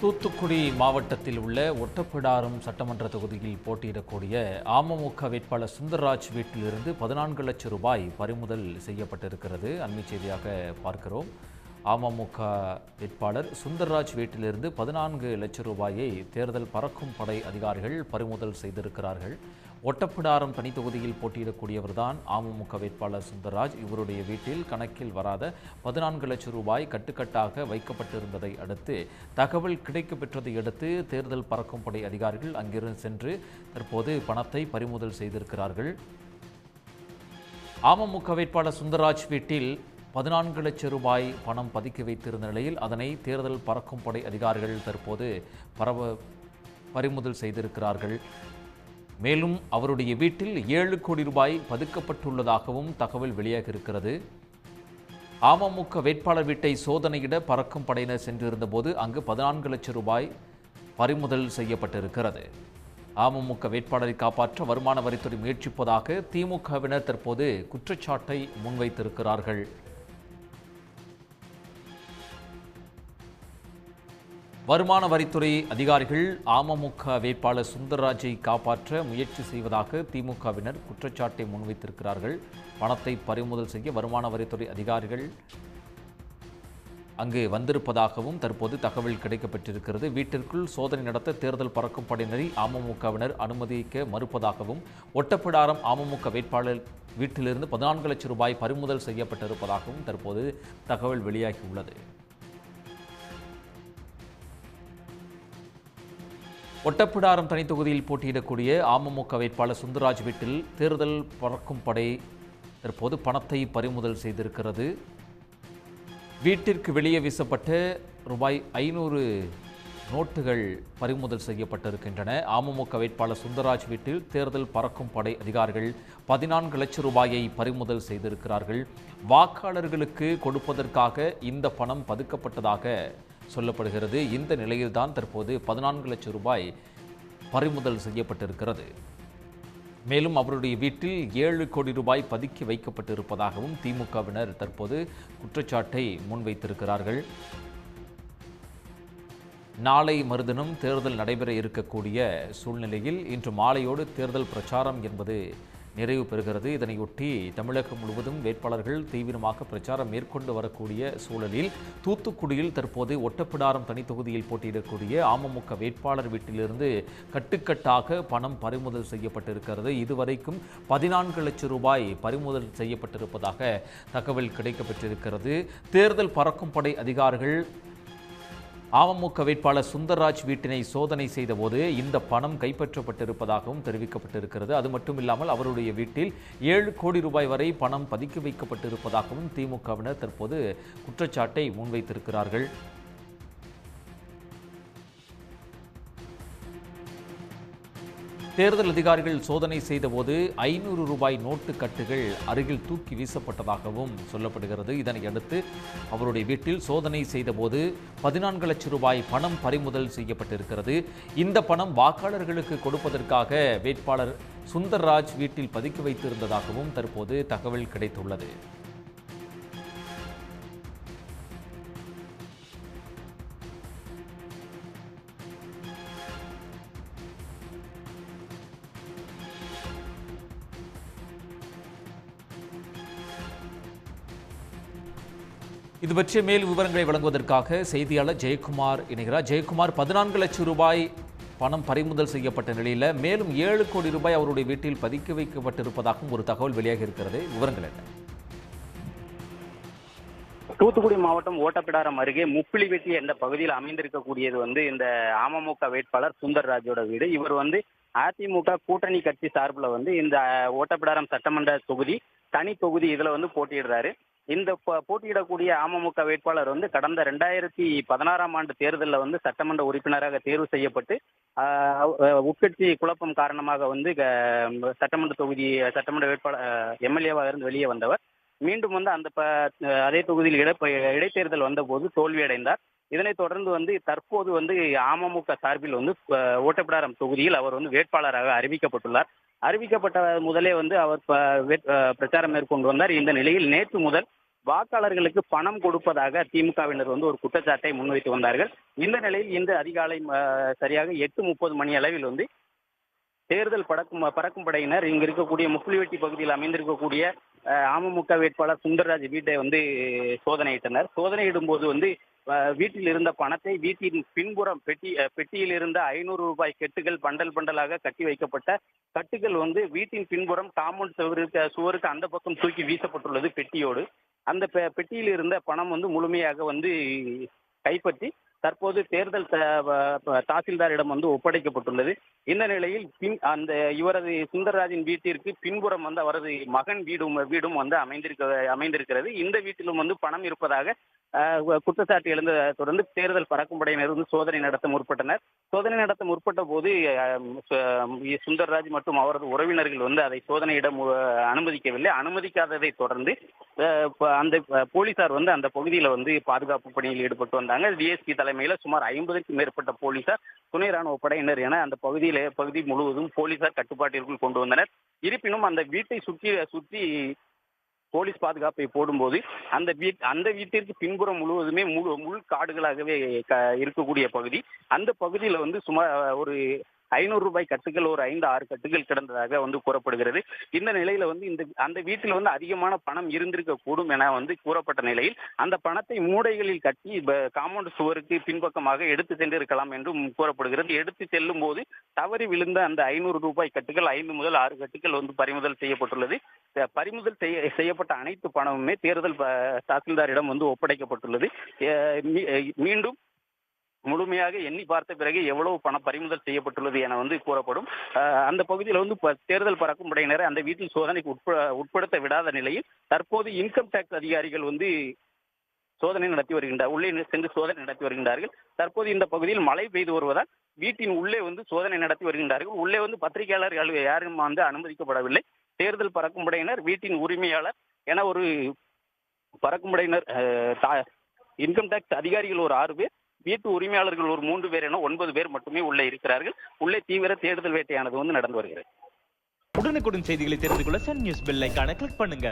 தூத்துக்குடி மாவட்டத்தில் உள்ள ஒட்டப்பிடாரம் சட்டமன்ற தொகுதியில் போட்டியிடக்கூடிய அமமுக வேட்பாளர் சுந்தர்ராஜ் வீட்டிலிருந்து 14 லட்சம் ரூபாய் பறிமுதல் செய்யப்பட்டிருக்கிறது. அண்மை செய்தியாக பார்க்கிறோம். அமமுக வேட்பாளர் சுந்தர்ராஜ் வீட்டிலிருந்து 14 லட்சம் ரூபாயை தேர்தல் பறக்கும் படை அதிகாரிகள் பறிமுதல் செய்திருக்கிறார்கள். ஒட்டப்பிடாரம் தனி தொகுதியில் போட்டியிடக்கூடியவர்தான் அமமுக வேட்பாளர் சுந்தர்ராஜ். இவருடைய வீட்டில் கணக்கில் வராத 14 லட்சம் ரூபாய் கட்டுக்கட்டாக வைக்கப்பட்டிருந்ததை அடுத்து தகவல் கிடைக்கப்பெற்றதை அடுத்து தேர்தல் பறக்கும் படை அதிகாரிகள் அங்கிருந்து சென்று தற்போது பணத்தை பறிமுதல் செய்திருக்கிறார்கள். அமமுக வேட்பாளர் சுந்தர்ராஜ் வீட்டில் 14 லட்சம் ரூபாய் பணம் பதுக்கி வைத்திருந்த நிலையில் அதனை தேர்தல் பறக்கும் படை அதிகாரிகள் தற்போது பறிமுதல் செய்திருக்கிறார்கள். மேலும் அவருடைய வீட்டில் 7 கோடி ரூபாய் பதுக்கப்பட்டுள்ளதாகவும் தகவல் வெளியாகியிருக்கிறது. அமமுக வேட்பாளர் வீட்டை சோதனையிட பறக்கும் படையினர் சென்றிருந்த போது அங்கு 14 லட்சம் ரூபாய் பறிமுதல் செய்யப்பட்டிருக்கிறது. அமமுக வேட்பாளரை காப்பாற்ற வருமான வரித்துறை முயற்சிப்பதாக திமுகவினர் தற்போது குற்றச்சாட்டை முன்வைத்திருக்கிறார்கள். வருமான வரித்துறை அதிகாரிகள் அமமுக வேட்பாளர் சுந்தர்ராஜை காப்பாற்ற முயற்சி செய்வதாக திமுகவினர் குற்றச்சாட்டை முன்வைத்திருக்கிறார்கள். பணத்தை பறிமுதல் செய்ய வருமான வரித்துறை அதிகாரிகள் அங்கு வந்திருப்பதாகவும் தற்போது தகவல் கிடைக்கப்பட்டிருக்கிறது. வீட்டிற்குள் சோதனை நடத்த தேர்தல் பறக்கும் படையினரை அமமுகவினர் அனுமதிக்க மறுப்பதாகவும் ஒட்டப்பிடாரம் அமமுக வேட்பாளர் வீட்டிலிருந்து 14 லட்சம் ரூபாய் பறிமுதல் செய்யப்பட்டிருப்பதாகவும் தற்போது தகவல் வெளியாகியுள்ளது. ஒட்டப்பிடாரம் தனி தொகுதியில் போட்டியிடக்கூடிய அமமுக வேட்பாளர் சுந்தர்ராஜ் வீட்டில் தேர்தல் பறக்கும் படை தற்போது பணத்தை பறிமுதல் செய்திருக்கிறது. வீட்டிற்கு வெளியே வீசப்பட்ட ரூபாய் 500 நோட்டுகள் பறிமுதல் செய்யப்பட்டிருக்கின்றன. அமமுக வேட்பாளர் சுந்தர்ராஜ் வீட்டில் தேர்தல் பறக்கும் படை அதிகாரிகள் 14 லட்சம் ரூபாயை பறிமுதல் செய்திருக்கிறார்கள். வாக்காளர்களுக்கு கொடுப்பதற்காக இந்த பணம் பதுக்கப்பட்டதாக சொல்லப்படுகிறது. இந்த நிலையில்தான் தற்போது 14 லட்சம் ரூபாய் பறிமுதல் செய்யப்பட்டிருக்கிறது. மேலும் அவருடைய வீட்டில் 7 கோடி ரூபாய் பதுக்கி வைக்கப்பட்டிருப்பதாகவும் திமுகவினர் தற்போது குற்றச்சாட்டை முன்வைத்திருக்கிறார்கள். நாளை மறுதினம் தேர்தல் நடைபெற இருக்கக்கூடிய சூழ்நிலையில் இன்று மாலையோடு தேர்தல் பிரச்சாரம் என்பது நிறைவு பெறுகிறது. இதனையொட்டி தமிழகம் முழுவதும் வேட்பாளர்கள் தீவிரமாக பிரச்சாரம் மேற்கொண்டு வரக்கூடிய சூழலில் தூத்துக்குடியில் தற்போது ஒட்டப்பிடாரம் தனி தொகுதியில் போட்டியிடக்கூடிய அமமுக வேட்பாளர் வீட்டிலிருந்து கட்டுக்கட்டாக பணம் பறிமுதல் செய்யப்பட்டிருக்கிறது. இதுவரைக்கும் 14 லட்சம் ரூபாய் பறிமுதல் செய்யப்பட்டிருப்பதாக தகவல் கிடைக்கப்பட்டிருக்கிறது. தேர்தல் பறக்கும் படை அதிகாரிகள் அமமுக வேட்பாளர் சுந்தர்ராஜ் வீட்டினை சோதனை செய்தபோது இந்த பணம் கைப்பற்றப்பட்டிருப்பதாகவும் தெரிவிக்கப்பட்டிருக்கிறது. அது மட்டுமில்லாமல் அவருடைய வீட்டில் 7 கோடி ரூபாய் வரை பணம் பதுக்கி வைக்கப்பட்டிருப்பதாகவும் திமுகவினர் தற்போது குற்றச்சாட்டை முன்வைத்திருக்கிறார்கள். தேர்தல் அதிகாரிகள் சோதனை செய்தபோது 500 ரூபாய் நோட்டு கட்டுகள் அருகில் தூக்கி வீசப்பட்டதாகவும் சொல்லப்படுகிறது. இதனையடுத்து அவருடைய வீட்டில் சோதனை செய்தபோது 14 லட்சம் ரூபாய் பணம் பறிமுதல் செய்யப்பட்டிருக்கிறது. இந்த பணம் வாக்காளர்களுக்கு கொடுப்பதற்காக வேட்பாளர் சுந்தர்ராஜ் வீட்டில் பதுக்கி வைத்திருந்ததாகவும் தற்போது தகவல் கிடைத்துள்ளது. இது பற்றிய மேல் விவரங்களை வழங்குவதற்காக செய்தியாளர் ஜெயக்குமார் இணைகிறார். ஜெயக்குமார், 14 லட்சம் ரூபாய் பணம் பறிமுதல் செய்யப்பட்ட நிலையில் மேலும் 7 கோடி ரூபாய் அவருடைய வீட்டில் பதுக்கி வைக்கப்பட்டிருப்பதாகவும் ஒரு தகவல் வெளியாக இருக்கிறது. விவரங்கள் என்ன? தூத்துக்குடி மாவட்டம் ஓட்டப்பிடாரம் அருகே முப்பிலிவெட்டி என்ற பகுதியில் அமைந்திருக்கக்கூடியது இந்த அமமுக வேட்பாளர் சுந்தர்ராஜோட வீடு. இவர் அதிமுக கூட்டணி கட்சி சார்பில் இந்த ஓட்டப்பிடாரம் சட்டமன்ற தொகுதி தனி தொகுதி இதுல போட்டியிடுறாரு. இந்த போட்டியிடக்கூடிய அமமுக வேட்பாளர் கடந்த 2016ஆம் ஆண்டு தேர்தலில் சட்டமன்ற உறுப்பினராக தேர்வு செய்யப்பட்டு உட்கட்சி குழப்பம் காரணமாக சட்டமன்ற வேட்பாளர் எம்எல்ஏவாக இருந்து வெளியே வந்தவர். மீண்டும் அந்த அதே தொகுதியில் இடைத்தேர்தல் வந்தபோது தோல்வியடைந்தார். இதனைத் தொடர்ந்து தற்போது அமமுக சார்பில் ஓட்டப்பிடாரம் தொகுதியில் அவர் வேட்பாளராக அறிவிக்கப்பட்டுள்ளார். அறிவிக்கப்பட்ட முதலே அவர் பிரச்சாரம் மேற்கொண்டு வந்தார். இந்த நிலையில் நேற்று முதல் வாக்காளர்களுக்கு பணம் கொடுப்பதாக திமுகவினர் வந்து ஒரு குற்றச்சாட்டை முன்வைத்து வந்தார்கள். இந்த நிலையில் இன்று அதிகாலை சரியாக 8:30 மணி அளவில் வந்து தேர்தல் பறக்கும் படையினர் இங்க இருக்கக்கூடிய முக்குளிவெட்டி பகுதியில் அமைந்திருக்கக்கூடிய அமமுக வேட்பாளர் சுந்தர்ராஜ் வீட்டை வந்து சோதனையிட்டனர். சோதனையிடும் போது வந்து வீட்டில் இருந்த பணத்தை வீட்டின் பின்புறம் பெட்டியில் இருந்த 500 ரூபாய் கெட்டுகள் பண்டல் பண்டலாக கட்டி வைக்கப்பட்ட கட்டுகள் வந்து வீட்டின் பின்புறம் காம்பவுண்ட் சுவருக்கு அந்த பக்கம் தூக்கி வீசப்பட்டுள்ளது பெட்டியோடு. அந்த பெட்டியில் இருந்த பணம் வந்து முழுமையாக வந்து கைப்பற்றி தற்போது தேர்தல் தாசில்தாரிடம் வந்து ஒப்படைக்கப்பட்டுள்ளது. இந்த நிலையில் அந்த இவரது சுந்தர்ராஜின் வீட்டிற்கு பின்புறம் வந்து அவரது மகன் வீடும் வந்து அமைந்திருக்கிறது. இந்த வீட்டிலும் வந்து பணம் இருப்பதாக குற்றச்சாட்டு எழுந்ததை தொடர்ந்து தேர்தல் பறக்கும் படையினர் வந்து சோதனை நடத்த முற்பட்டனர். சோதனை நடத்த முற்பட்ட போது சுந்தர்ராஜ் மற்றும் அவரது உறவினர்கள் வந்து அதை சோதனையிடம் அனுமதிக்கவில்லை. அனுமதிக்காததை தொடர்ந்து அந்த போலீசார் வந்து அந்த பகுதியில் வந்து பாதுகாப்பு பணியில் ஈடுபட்டு வந்தாங்க. டிஎஸ்பி தலைமையில் சுமார் 50க்கும் மேற்பட்ட போலீசார், துணை ராணுவ படையினர் என அந்த பகுதி முழுவதும் போலீசார் கட்டுப்பாட்டிற்குள் கொண்டு வந்தனர். இருப்பினும் அந்த வீட்டை சுற்றி போலீஸ் பாதுகாப்பை போடும்போது அந்த வீட்டிற்கு பின்புறம் முழுவதுமே முள் காடுகளாகவே இருக்கக்கூடிய பகுதி. அந்த பகுதியில் வந்து சுமார் ஒரு 500 ரூபாய் கட்டுகள் ஒரு 5-6 கட்டுகள் கிடந்ததாக வந்து கூறப்படுகிறது. இந்த நிலையில வந்து அந்த வீட்டில் வந்து அதிகமான பணம் இருந்திருக்க கூடும் என வந்து கூறப்பட்ட நிலையில் அந்த பணத்தை மூடைகளில் கட்டி காம்பவுண்ட் சுவருக்கு பின்பக்கமாக எடுத்து சென்றிருக்கலாம் என்றும் கூறப்படுகிறது. எடுத்து செல்லும் போது தவறி விழுந்த அந்த 500 ரூபாய் கட்டுகள் 5 முதல் 6 கட்டுகள் வந்து பறிமுதல் செய்யப்பட்டுள்ளது. பறிமுதல் செய்யப்பட்ட அனைத்து பணமுமே தேர்தல் தாசில்தாரிடம் வந்து ஒப்படைக்கப்பட்டுள்ளது. மீண்டும் முழுமையாக எண்ணி பார்த்த பிறகு எவ்வளவு பணம் பறிமுதல் செய்யப்பட்டுள்ளது என வந்து கூறப்படும். அந்த பகுதியில் வந்து தேர்தல் பறக்கும் படையினரை அந்த வீட்டில் சோதனைக்கு உட்படுத்த விடாத நிலையில் தற்போது இன்கம் டாக்ஸ் அதிகாரிகள் வந்து சோதனை நடத்தி வருகின்றார். உள்ளே சென்று சோதனை நடத்தி வருகின்றார்கள். தற்போது இந்த பகுதியில் மழை பெய்து வருவதால் வீட்டின் உள்ளே வந்து சோதனை நடத்தி வருகின்றார்கள். உள்ளே வந்து பத்திரிகையாளர்கள் யாரும் வந்து அனுமதிக்கப்படவில்லை. தேர்தல் பறக்கும் படையினர், வீட்டின் உரிமையாளர் என ஒரு பறக்கும் படையினர், இன்கம் டாக்ஸ் அதிகாரிகள் ஒரு 6 பேர், வீட்டு உரிமையாளர்கள் ஒரு 3 பேர் என 9 பேர் மட்டுமே உள்ளே இருக்கிறார்கள். உள்ளே தீவிர தேடுதல் வேட்டையானது வந்து நடந்து வருகிறது. உடனுக்குடன் செய்திகளை தெரிந்து கொள்ள சன் நியூஸ் பெல் ஐகானை கிளிக் பண்ணுங்க.